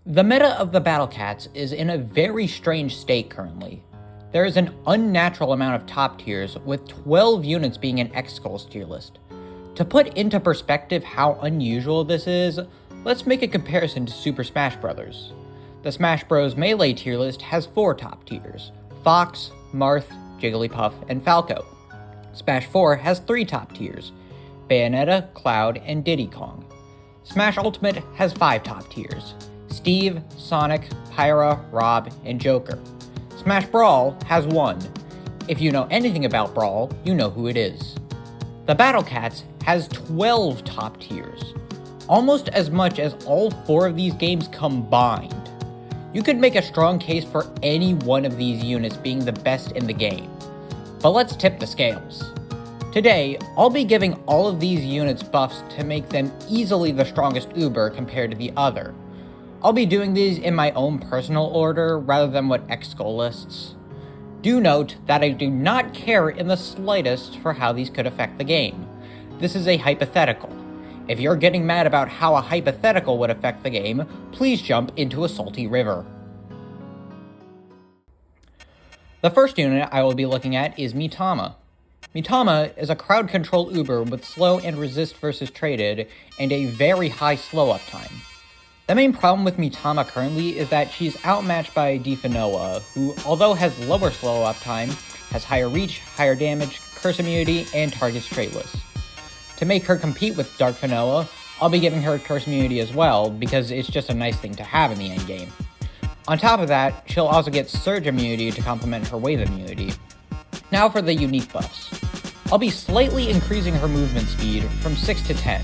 The meta of the Battle Cats is in a very strange state currently. There is an unnatural amount of top tiers, with 12 units being in X-Skull's tier list. To put into perspective how unusual this is, let's make a comparison to Super Smash Bros. The Smash Bros. Melee tier list has 4 top tiers: Fox, Marth, Jigglypuff, and Falco. Smash 4 has 3 top tiers: Bayonetta, Cloud, and Diddy Kong. Smash Ultimate has 5 top tiers: Steve, Sonic, Pyra, Rob, and Joker. Smash Brawl has 1. If you know anything about Brawl, you know who it is. The Battle Cats has 12 top tiers, almost as much as all 4 of these games combined. You could make a strong case for any one of these units being the best in the game. But let's tip the scales. Today, I'll be giving all of these units buffs to make them easily the strongest Uber compared to the other. I'll be doing these in my own personal order rather than what X-Skull lists. Do note that I do not care in the slightest for how these could affect the game. This is a hypothetical. If you're getting mad about how a hypothetical would affect the game, please jump into a salty river. The first unit I will be looking at is Mitama. Mitama is a crowd control Uber with slow and resist versus traded, and a very high slow up time. The main problem with Mitama currently is that she's outmatched by Definoa, who, although has lower slow up time, has higher reach, higher damage, curse immunity, and targets traitless. To make her compete with Dark Finoa, I'll be giving her curse immunity as well, because it's just a nice thing to have in the endgame. On top of that, she'll also get surge immunity to complement her wave immunity. Now for the unique buffs. I'll be slightly increasing her movement speed from 6 to 10.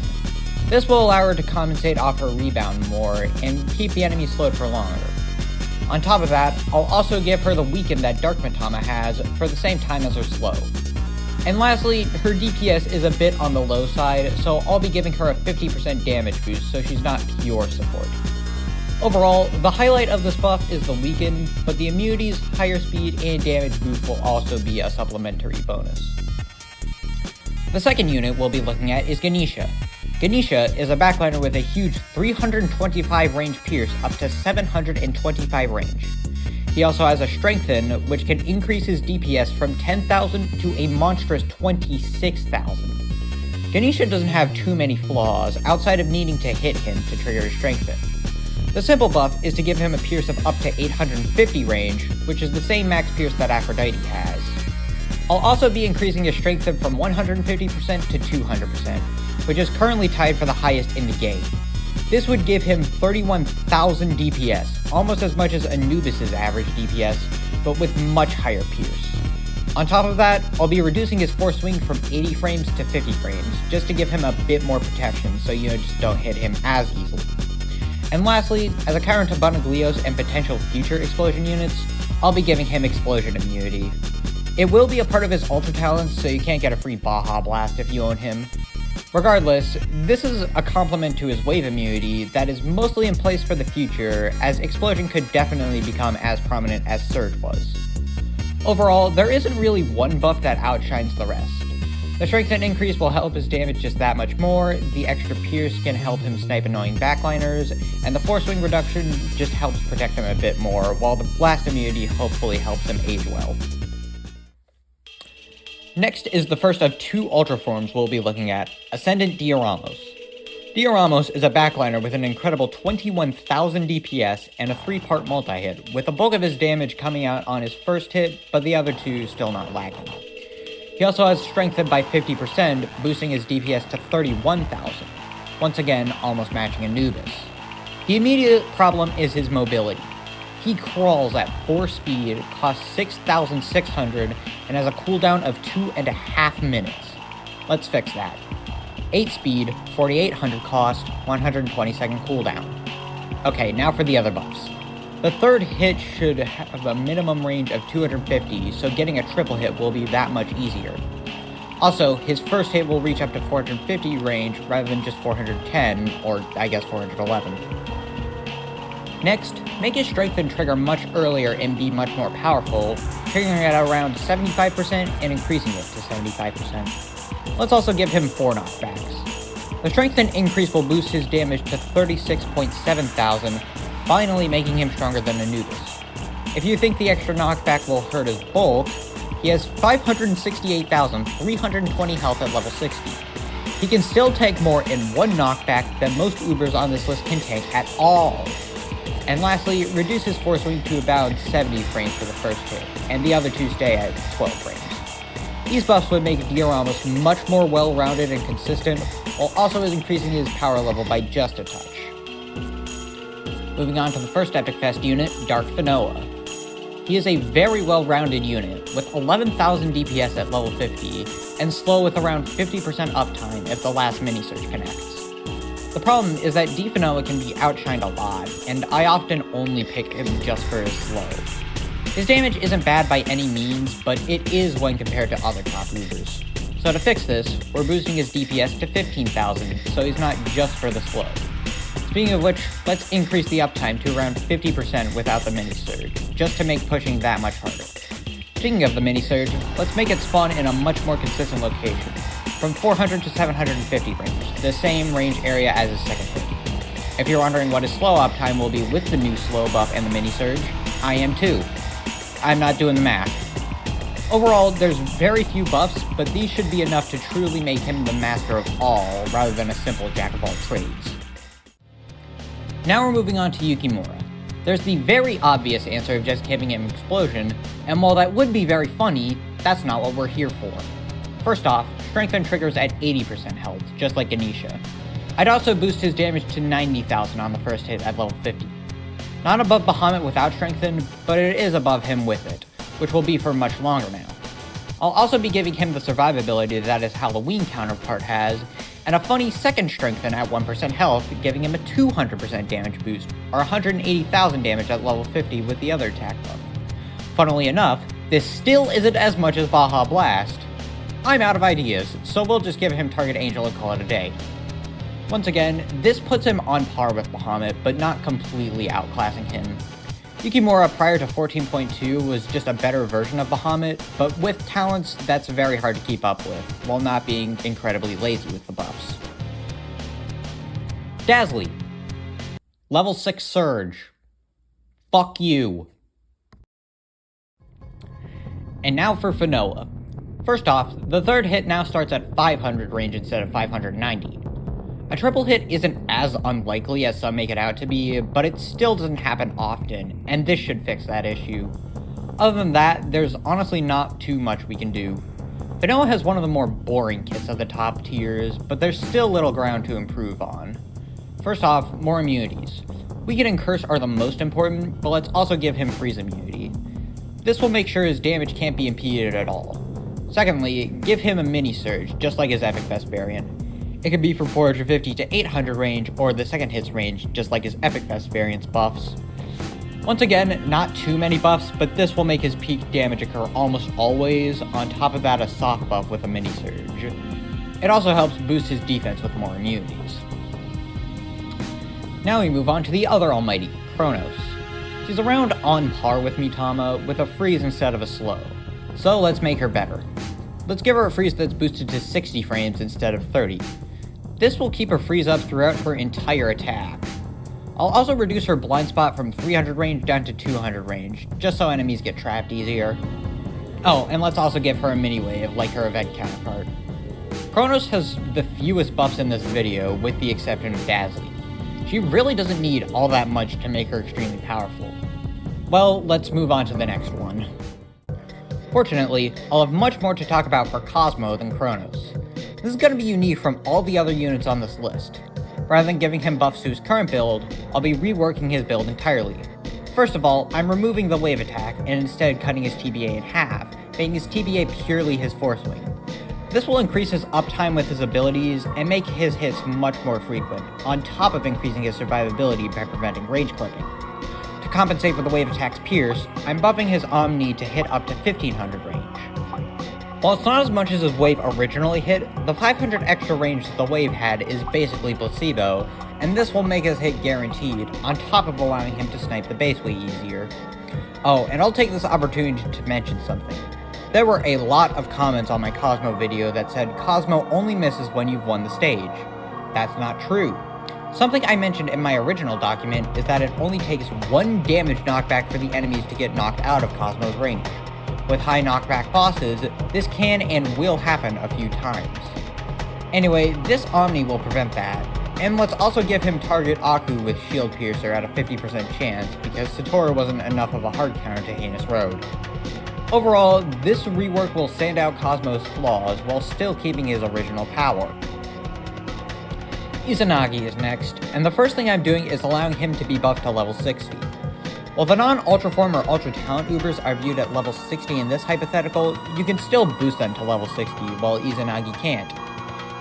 This will allow her to compensate off her rebound more and keep the enemy slowed for longer. On top of that, I'll also give her the weaken that Dark Mitama has for the same time as her slow. And lastly, her DPS is a bit on the low side, so I'll be giving her a 50% damage boost so she's not pure support. Overall, the highlight of this buff is the weaken, but the immunities, higher speed, and damage boost will also be a supplementary bonus. The second unit we'll be looking at is Ganesha. Ganesha is a backliner with a huge 325 range pierce up to 725 range. He also has a Strengthen, which can increase his DPS from 10,000 to a monstrous 26,000. Ganesha doesn't have too many flaws outside of needing to hit him to trigger his Strengthen. The simple buff is to give him a pierce of up to 850 range, which is the same max pierce that Aphrodite has. I'll also be increasing his Strengthen from 150% to 200%, which is currently tied for the highest in the game. This would give him 31,000 DPS, almost as much as Anubis' average DPS, but with much higher pierce. On top of that, I'll be reducing his force swing from 80 frames to 50 frames, just to give him a bit more protection so you just don't hit him as easily. And lastly, as a counter to Bonaglios and potential future explosion units, I'll be giving him explosion immunity. It will be a part of his ultra talents, so you can't get a free Baja Blast if you own him. Regardless, this is a complement to his wave immunity that is mostly in place for the future, as Explosion could definitely become as prominent as Surge was. Overall, there isn't really one buff that outshines the rest. The Strengthen increase will help his damage just that much more, the extra Pierce can help him snipe annoying backliners, and the Force Swing reduction just helps protect him a bit more, while the Blast immunity hopefully helps him age well. Next is the first of 2 Ultra forms we'll be looking at, Ascendant Dioramos. Dioramos is a backliner with an incredible 21,000 DPS and a 3-part multi-hit, with the bulk of his damage coming out on his first hit, but the other 2 still not lagging. He also has Strengthened by 50%, boosting his DPS to 31,000, once again almost matching Anubis. The immediate problem is his mobility. He crawls at 4 speed, costs 6,600, and has a cooldown of 2.5 minutes. Let's fix that. 8 speed, 4,800 cost, 120 second cooldown. Okay, now for the other buffs. The third hit should have a minimum range of 250, so getting a triple hit will be that much easier. Also, his first hit will reach up to 450 range rather than just 410, or I guess 411. Next, make his Strengthen trigger much earlier and be much more powerful, triggering at around 75% and increasing it to 75%. Let's also give him 4 knockbacks. The Strengthen increase will boost his damage to 36.7 thousand, finally making him stronger than Anubis. If you think the extra knockback will hurt his bulk, he has 568,320 health at level 60. He can still take more in one knockback than most Ubers on this list can take at all. And lastly, reduce his force wing to about 70 frames for the first hit, and the other two stay at 12 frames. These buffs would make Dioramas much more well-rounded and consistent, while also increasing his power level by just a touch. Moving on to the first Epic Fest unit, Dark Fanoa. He is a very well-rounded unit, with 11,000 DPS at level 50, and slow with around 50% uptime if the last mini-surge connects. The problem is that D-Fanoa can be outshined a lot, and I often only pick him just for his slow. His damage isn't bad by any means, but it is when compared to other top Ubers. So to fix this, we're boosting his DPS to 15,000, so he's not just for the slow. Speaking of which, let's increase the uptime to around 50% without the mini-surge, just to make pushing that much harder. Speaking of the mini-surge, let's make it spawn in a much more consistent location, from 400 to 750 range, the same range area as his second hit. If you're wondering what his slow uptime will be with the new slow buff and the mini-surge, I am too. I'm not doing the math. Overall, there's very few buffs, but these should be enough to truly make him the master of all, rather than a simple jack of all trades. Now we're moving on to Yukimura. There's the very obvious answer of just giving him Explosion, and while that would be very funny, that's not what we're here for. First off, Strengthen triggers at 80% health, just like Ganesha. I'd also boost his damage to 90,000 on the first hit at level 50. Not above Bahamut without Strengthen, but it is above him with it, which will be for much longer now. I'll also be giving him the survivability that his Halloween counterpart has, and a funny second Strengthen at 1% health, giving him a 200% damage boost, or 180,000 damage at level 50 with the other attack buff. Funnily enough, this still isn't as much as Baja Blast. I'm out of ideas, so we'll just give him Target Angel and call it a day. Once again, this puts him on par with Bahamut, but not completely outclassing him. Yukimura prior to 14.2 was just a better version of Bahamut, but with talents that's very hard to keep up with, while not being incredibly lazy with the buffs. Dazzly. Level 6 Surge. Fuck you. And now for Fanoa. First off, the third hit now starts at 500 range instead of 590. A triple hit isn't as unlikely as some make it out to be, but it still doesn't happen often, and this should fix that issue. Other than that, there's honestly not too much we can do. Fanoa has one of the more boring kits of the top tiers, but there's still little ground to improve on. First off, more immunities. Weaken and Curse are the most important, but let's also give him Freeze immunity. This will make sure his damage can't be impeded at all. Secondly, give him a mini surge, just like his Epic Fest variant. It could be from 450 to 800 range, or the second hit's range, just like his Epic Fest variant's buffs. Once again, not too many buffs, but this will make his peak damage occur almost always, on top of that a soft buff with a mini surge. It also helps boost his defense with more immunities. Now we move on to the other almighty, Kronos. She's around on par with Mitama, with a freeze instead of a slow. So let's make her better. Let's give her a freeze that's boosted to 60 frames instead of 30. This will keep her freeze up throughout her entire attack. I'll also reduce her blind spot from 300 range down to 200 range, just so enemies get trapped easier. Oh, and let's also give her a mini wave, like her event counterpart. Kronos has the fewest buffs in this video, with the exception of Dazzly. She really doesn't need all that much to make her extremely powerful. Well, let's move on to the next one. Fortunately, I'll have much more to talk about for Cosmo than Kronos. This is going to be unique from all the other units on this list. Rather than giving him buffs to his current build, I'll be reworking his build entirely. First of all, I'm removing the wave attack and instead cutting his TBA in half, making his TBA purely his force wing. This will increase his uptime with his abilities and make his hits much more frequent, on top of increasing his survivability by preventing rage clipping. To compensate for the wave attack's pierce, I'm buffing his Omni to hit up to 1500 range. While it's not as much as his wave originally hit, the 500 extra range the wave had is basically placebo, and this will make his hit guaranteed, on top of allowing him to snipe the base way easier. Oh, and I'll take this opportunity to mention something. There were a lot of comments on my Cosmo video that said Cosmo only misses when you've won the stage. That's not true. Something I mentioned in my original document is that it only takes 1 damage knockback for the enemies to get knocked out of Cosmo's range. With high knockback bosses, this can and will happen a few times. Anyway, this Omni will prevent that, and let's also give him target Aku with Shield Piercer at a 50% chance, because Satora wasn't enough of a hard counter to Heinous Road. Overall, this rework will sand out Cosmo's flaws while still keeping his original power. Izanagi is next, and the first thing I'm doing is allowing him to be buffed to level 60. While the non-Ultra Form or Ultra Talent Ubers are viewed at level 60 in this hypothetical, you can still boost them to level 60, while Izanagi can't.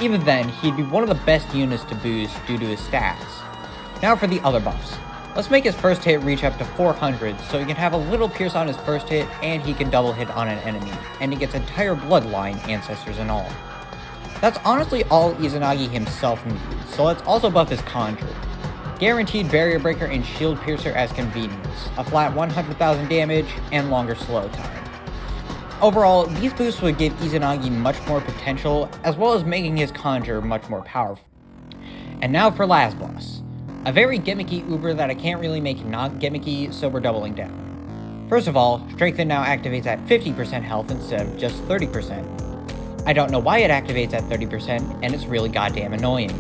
Even then, he'd be one of the best units to boost due to his stats. Now for the other buffs. Let's make his first hit reach up to 400, so he can have a little pierce on his first hit, and he can double hit on an enemy, and he gets entire bloodline, ancestors and all. That's honestly all Izanagi himself needs, so let's also buff his Conjure. Guaranteed Barrier Breaker and Shield Piercer as convenience, a flat 100,000 damage, and longer slow time. Overall, these boosts would give Izanagi much more potential, as well as making his Conjure much more powerful. And now for last boss. A very gimmicky Uber that I can't really make not gimmicky, so we're doubling down. First of all, Strengthen now activates at 50% health instead of just 30%. I don't know why it activates at 30%, and it's really goddamn annoying.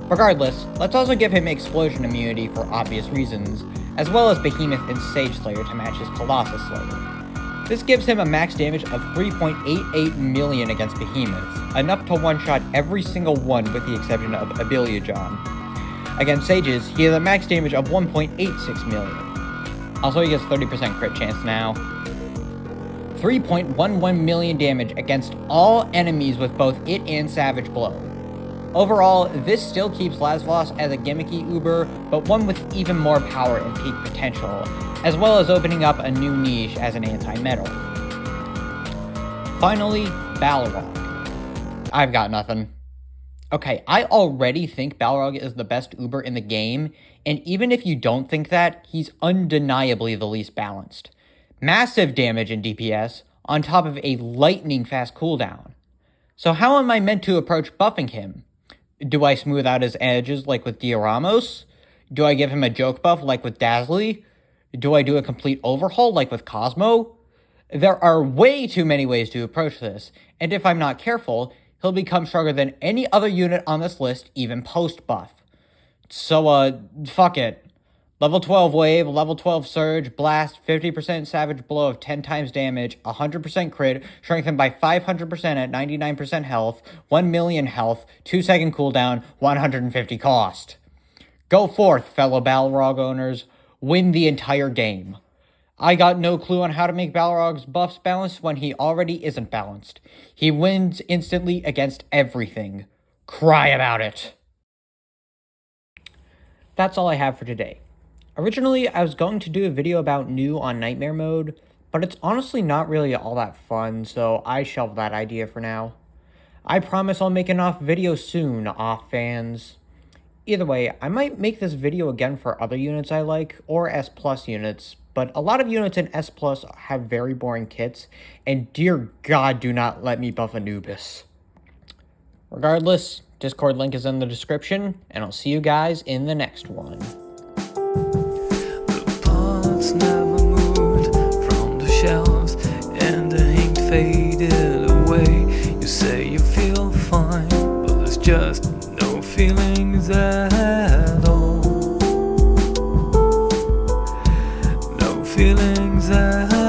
Regardless, let's also give him Explosion immunity for obvious reasons, as well as Behemoth and Sage Slayer to match his Colossus Slayer. This gives him a max damage of 3.88 million against Behemoths, enough to one-shot every single one with the exception of Abiliajon. Against Sages, he has a max damage of 1.86 million. Also, he gets 30% crit chance now. 3.11 million damage against all enemies with both it and Savage Blow. Overall, this still keeps Lasvos as a gimmicky Uber, but one with even more power and peak potential, as well as opening up a new niche as an anti-metal. Finally, Balrog. I've got nothing. Okay, I already think Balrog is the best Uber in the game, and even if you don't think that, he's undeniably the least balanced. Massive damage in DPS, on top of a lightning fast cooldown. So how am I meant to approach buffing him? Do I smooth out his edges like with Dioramos? Do I give him a joke buff like with Dazzly? Do I do a complete overhaul like with Cosmo? There are way too many ways to approach this, and if I'm not careful, he'll become stronger than any other unit on this list, even post-buff. So, fuck it. Level 12 Wave, Level 12 Surge, Blast, 50% Savage Blow of 10 times damage, 100% crit, strengthened by 500% at 99% health, 1 million health, 2-second cooldown, 150 cost. Go forth, fellow Balrog owners. Win the entire game. I got no clue on how to make Balrog's buffs balanced when he already isn't balanced. He wins instantly against everything. Cry about it. That's all I have for today. Originally, I was going to do a video about new on Nightmare mode, but it's honestly not really all that fun, so I shelved that idea for now. I promise I'll make an off video soon, off fans. Either way, I might make this video again for other units I like, or S Plus units, but a lot of units in S Plus have very boring kits, and dear God, do not let me buff Anubis. Regardless, Discord link is in the description, and I'll see you guys in the next one. Never moved from the shelves and the ink faded away. You say you feel fine, but there's just no feelings at all. No feelings at all.